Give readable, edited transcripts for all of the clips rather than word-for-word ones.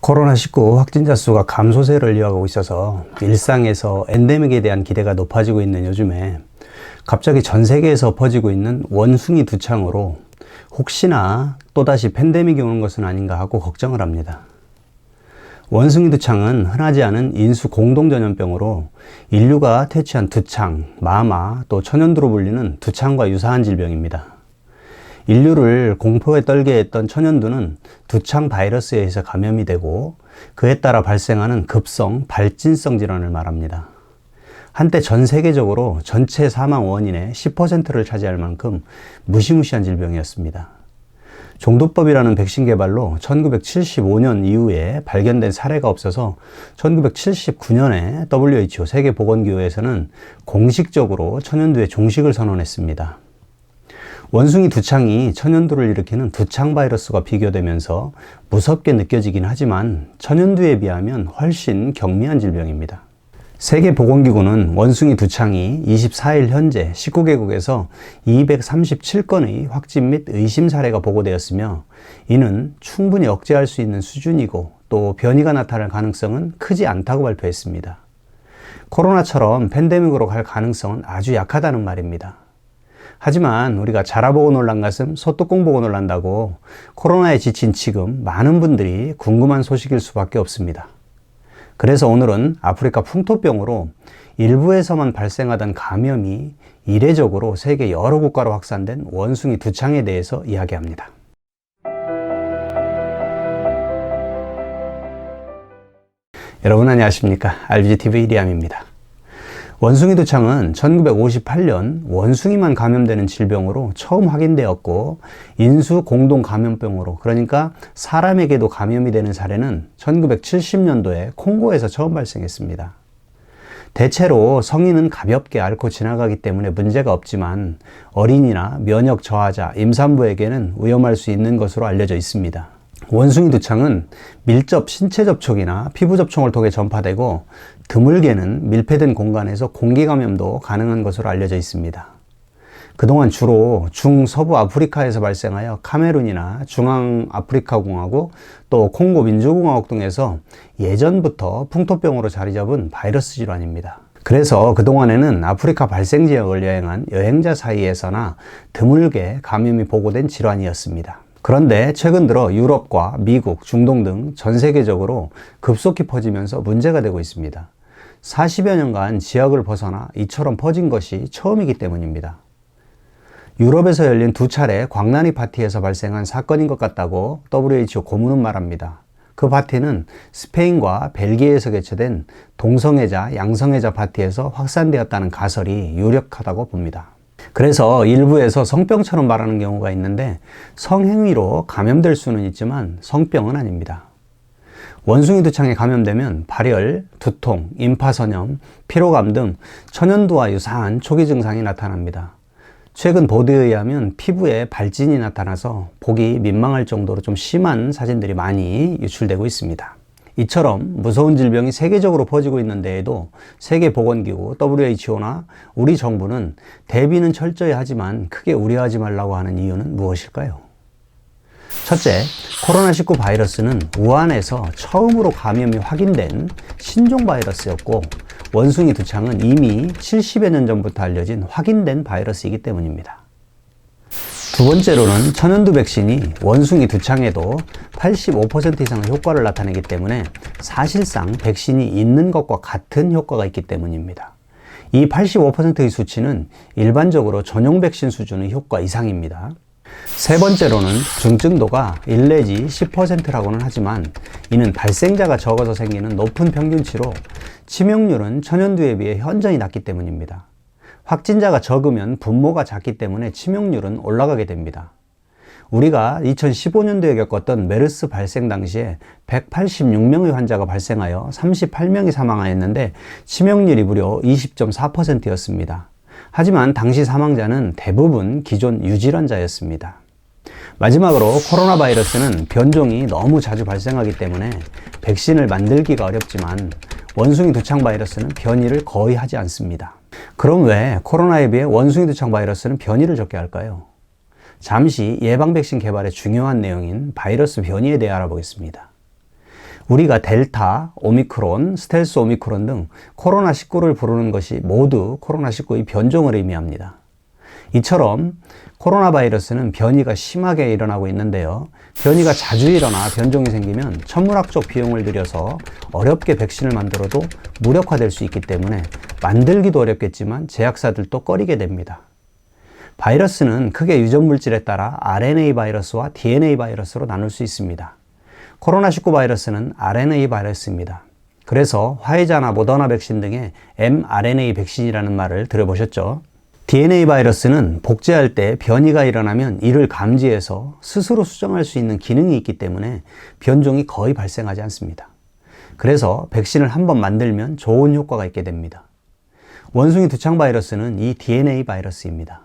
코로나19 확진자 수가 감소세를 이어가고 있어서 일상에서 엔데믹에 대한 기대가 높아지고 있는 요즘에 갑자기 전 세계에서 퍼지고 있는 원숭이 두창으로 혹시나 또다시 팬데믹이 오는 것은 아닌가 하고 걱정을 합니다. 원숭이 두창은 흔하지 않은 인수 공동전염병으로 인류가 퇴치한 두창, 마마, 또 천연두로 불리는 두창과 유사한 질병입니다. 인류를 공포에 떨게 했던 천연두는 두창 바이러스에 의해서 감염이 되고 그에 따라 발생하는 급성 발진성 질환을 말합니다. 한때 전 세계적으로 전체 사망 원인의 10%를 차지할 만큼 무시무시한 질병이었습니다. 종두법이라는 백신 개발로 1975년 이후에 발견된 사례가 없어서 1979년에 WHO 세계보건기구에서는 공식적으로 천연두의 종식을 선언했습니다. 원숭이 두창이 천연두를 일으키는 두창 바이러스가 비교되면서 무섭게 느껴지긴 하지만 천연두에 비하면 훨씬 경미한 질병입니다. 세계보건기구는 원숭이 두창이 24일 현재 19개국에서 237건의 확진 및 의심 사례가 보고되었으며 이는 충분히 억제할 수 있는 수준이고 또 변이가 나타날 가능성은 크지 않다고 발표했습니다. 코로나처럼 팬데믹으로 갈 가능성은 아주 약하다는 말입니다. 하지만 우리가 자라보고 놀란 가슴 소뚜껑 보고 놀란다고 코로나에 지친 지금 많은 분들이 궁금한 소식일 수밖에 없습니다. 그래서 오늘은 아프리카 풍토병으로 일부에서만 발생하던 감염이 이례적으로 세계 여러 국가로 확산된 원숭이 두창에 대해서 이야기합니다. 여러분 안녕하십니까? RBGTV 이리암입니다. 원숭이 두창은 1958년 원숭이만 감염되는 질병으로 처음 확인되었고 인수 공동 감염병으로 그러니까 사람에게도 감염이 되는 사례는 1970년도에 콩고에서 처음 발생했습니다. 대체로 성인은 가볍게 앓고 지나가기 때문에 문제가 없지만 어린이나 면역 저하자, 임산부에게는 위험할 수 있는 것으로 알려져 있습니다. 원숭이 두창은 밀접 신체 접촉이나 피부 접촉을 통해 전파되고 드물게는 밀폐된 공간에서 공기 감염도 가능한 것으로 알려져 있습니다. 그동안 주로 중서부 아프리카에서 발생하여 카메룬이나 중앙아프리카공화국 또 콩고 민주공화국 등에서 예전부터 풍토병으로 자리 잡은 바이러스 질환입니다. 그래서 그동안에는 아프리카 발생 지역을 여행한 여행자 사이에서나 드물게 감염이 보고된 질환이었습니다. 그런데 최근 들어 유럽과 미국, 중동 등 전 세계적으로 급속히 퍼지면서 문제가 되고 있습니다. 40여 년간 지역을 벗어나 이처럼 퍼진 것이 처음이기 때문입니다. 유럽에서 열린 2차례 광란이 파티에서 발생한 사건인 것 같다고 WHO 고문은 말합니다. 그 파티는 스페인과 벨기에에서 개최된 동성애자, 양성애자 파티에서 확산되었다는 가설이 유력하다고 봅니다. 그래서 일부에서 성병처럼 말하는 경우가 있는데 성행위로 감염될 수는 있지만 성병은 아닙니다. 원숭이 두창에 감염되면 발열, 두통, 임파선염, 피로감 등 천연두와 유사한 초기 증상이 나타납니다. 최근 보도에 의하면 피부에 발진이 나타나서 보기 민망할 정도로 좀 심한 사진들이 많이 유출되고 있습니다. 이처럼 무서운 질병이 세계적으로 퍼지고 있는 데에도 세계보건기구 WHO나 우리 정부는 대비는 철저히 하지만 크게 우려하지 말라고 하는 이유는 무엇일까요? 첫째, 코로나19 바이러스는 우한에서 처음으로 감염이 확인된 신종 바이러스였고 원숭이 두창은 이미 70여 년 전부터 알려진 확인된 바이러스이기 때문입니다. 두 번째로는 천연두 백신이 원숭이 두창에도 85% 이상의 효과를 나타내기 때문에 사실상 백신이 있는 것과 같은 효과가 있기 때문입니다. 이 85%의 수치는 일반적으로 전용 백신 수준의 효과 이상입니다. 세 번째로는 중증도가 1 내지 10%라고는 하지만 이는 발생자가 적어서 생기는 높은 평균치로 치명률은 천연두에 비해 현저히 낮기 때문입니다. 확진자가 적으면 분모가 작기 때문에 치명률은 올라가게 됩니다. 우리가 2015년도에 겪었던 메르스 발생 당시에 186명의 환자가 발생하여 38명이 사망하였는데 치명률이 무려 20.4%였습니다. 하지만 당시 사망자는 대부분 기존 유질환자였습니다. 마지막으로 코로나 바이러스는 변종이 너무 자주 발생하기 때문에 백신을 만들기가 어렵지만 원숭이 두창 바이러스는 변이를 거의 하지 않습니다. 그럼 왜 코로나에 비해 원숭이 두창 바이러스는 변이를 적게 할까요? 잠시 예방 백신 개발의 중요한 내용인 바이러스 변이에 대해 알아보겠습니다. 우리가 델타, 오미크론, 스텔스 오미크론 등 코로나19를 부르는 것이 모두 코로나19의 변종을 의미합니다. 이처럼 코로나 바이러스는 변이가 심하게 일어나고 있는데요. 변이가 자주 일어나 변종이 생기면 천문학적 비용을 들여서 어렵게 백신을 만들어도 무력화될 수 있기 때문에 만들기도 어렵겠지만 제약사들도 꺼리게 됩니다. 바이러스는 크게 유전 물질에 따라 RNA 바이러스와 DNA 바이러스로 나눌 수 있습니다. 코로나19 바이러스는 RNA 바이러스입니다. 그래서 화이자나 모더나 백신 등의 mRNA 백신이라는 말을 들어보셨죠? DNA 바이러스는 복제할 때 변이가 일어나면 이를 감지해서 스스로 수정할 수 있는 기능이 있기 때문에 변종이 거의 발생하지 않습니다. 그래서 백신을 한번 만들면 좋은 효과가 있게 됩니다. 원숭이 두창 바이러스는 이 DNA 바이러스입니다.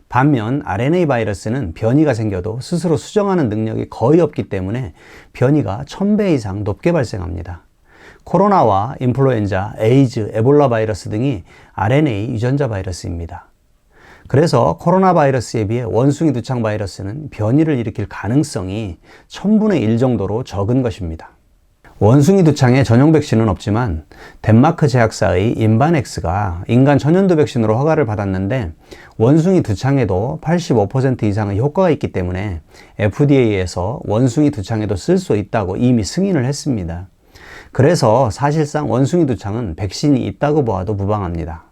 반면 RNA 바이러스는 변이가 생겨도 스스로 수정하는 능력이 거의 없기 때문에 변이가 1000배 이상 높게 발생합니다. 코로나와 인플루엔자, 에이즈, 에볼라 바이러스 등이 RNA 유전자 바이러스입니다. 그래서 코로나 바이러스에 비해 원숭이 두창 바이러스는 변이를 일으킬 가능성이 1000분의 1 정도로 적은 것입니다. 원숭이 두창에 전용 백신은 없지만 덴마크 제약사의 인바넥스가 인간 전염도 백신으로 허가를 받았는데 원숭이 두창에도 85% 이상의 효과가 있기 때문에 FDA에서 원숭이 두창에도 쓸 수 있다고 이미 승인을 했습니다. 그래서 사실상 원숭이 두창은 백신이 있다고 보아도 무방합니다.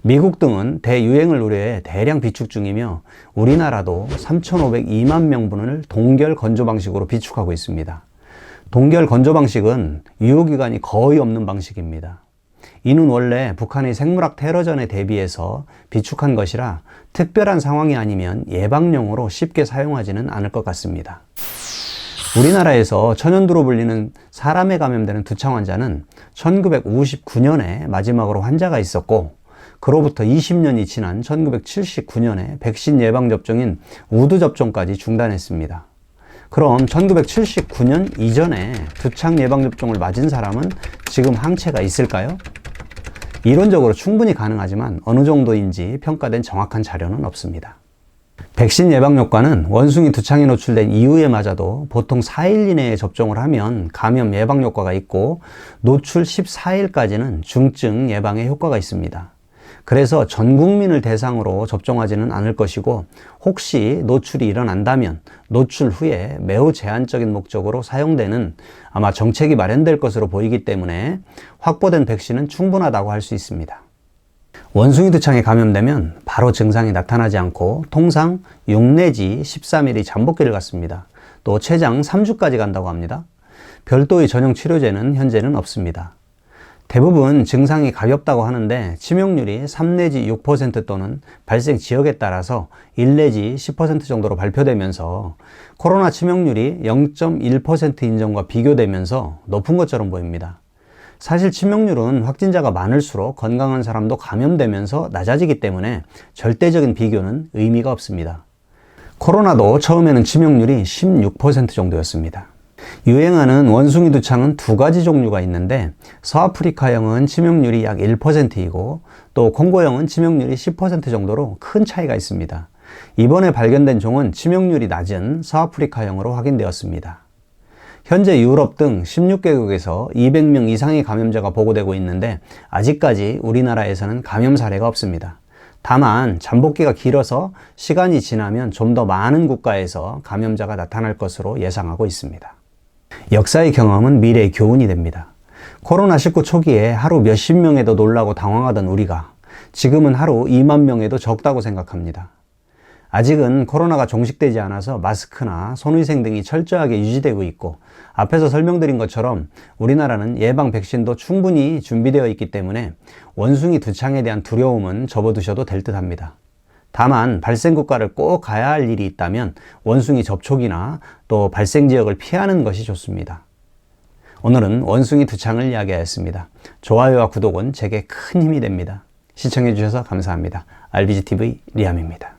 미국 등은 대유행을 우려해 대량 비축 중이며 우리나라도 3,502만 명분을 동결 건조 방식으로 비축하고 있습니다. 동결 건조 방식은 유효기간이 거의 없는 방식입니다. 이는 원래 북한의 생물학 테러전에 대비해서 비축한 것이라 특별한 상황이 아니면 예방용으로 쉽게 사용하지는 않을 것 같습니다. 우리나라에서 천연두로 불리는 사람에 감염되는 두창 환자는 1959년에 마지막으로 환자가 있었고 그로부터 20년이 지난 1979년에 백신 예방접종인 우두 접종까지 중단했습니다. 그럼 1979년 이전에 두창 예방접종을 맞은 사람은 지금 항체가 있을까요? 이론적으로 충분히 가능하지만 어느 정도인지 평가된 정확한 자료는 없습니다. 백신 예방 효과는 원숭이 두창에 노출된 이후에 맞아도 보통 4일 이내에 접종을 하면 감염 예방 효과가 있고 노출 14일까지는 중증 예방에 효과가 있습니다. 그래서 전 국민을 대상으로 접종하지는 않을 것이고 혹시 노출이 일어난다면 노출 후에 매우 제한적인 목적으로 사용되는 아마 정책이 마련될 것으로 보이기 때문에 확보된 백신은 충분하다고 할 수 있습니다. 원숭이 두창에 감염되면 바로 증상이 나타나지 않고 통상 6 내지 13일이 잠복기를 갖습니다. 또 최장 3주까지 간다고 합니다. 별도의 전용 치료제는 현재는 없습니다. 대부분 증상이 가볍다고 하는데 치명률이 3 내지 6% 또는 발생 지역에 따라서 1 내지 10% 정도로 발표되면서 코로나 치명률이 0.1%인 점과 비교되면서 높은 것처럼 보입니다. 사실 치명률은 확진자가 많을수록 건강한 사람도 감염되면서 낮아지기 때문에 절대적인 비교는 의미가 없습니다. 코로나도 처음에는 치명률이 16% 정도였습니다. 유행하는 원숭이 두창은 두 가지 종류가 있는데 서아프리카형은 치명률이 약 1%이고 또 콩고형은 치명률이 10% 정도로 큰 차이가 있습니다. 이번에 발견된 종은 치명률이 낮은 서아프리카형으로 확인되었습니다. 현재 유럽 등 16개국에서 200명 이상의 감염자가 보고되고 있는데 아직까지 우리나라에서는 감염 사례가 없습니다. 다만 잠복기가 길어서 시간이 지나면 좀 더 많은 국가에서 감염자가 나타날 것으로 예상하고 있습니다. 역사의 경험은 미래의 교훈이 됩니다. 코로나19 초기에 하루 몇십 명에도 놀라고 당황하던 우리가 지금은 하루 2만 명에도 적다고 생각합니다. 아직은 코로나가 종식되지 않아서 마스크나 손위생 등이 철저하게 유지되고 있고 앞에서 설명드린 것처럼 우리나라는 예방 백신도 충분히 준비되어 있기 때문에 원숭이 두창에 대한 두려움은 접어두셔도 될 듯 합니다. 다만 발생 국가를 꼭 가야 할 일이 있다면 원숭이 접촉이나 또 발생 지역을 피하는 것이 좋습니다. 오늘은 원숭이 두창을 이야기하였습니다. 좋아요와 구독은 제게 큰 힘이 됩니다. 시청해 주셔서 감사합니다. RBGTV 리암입니다.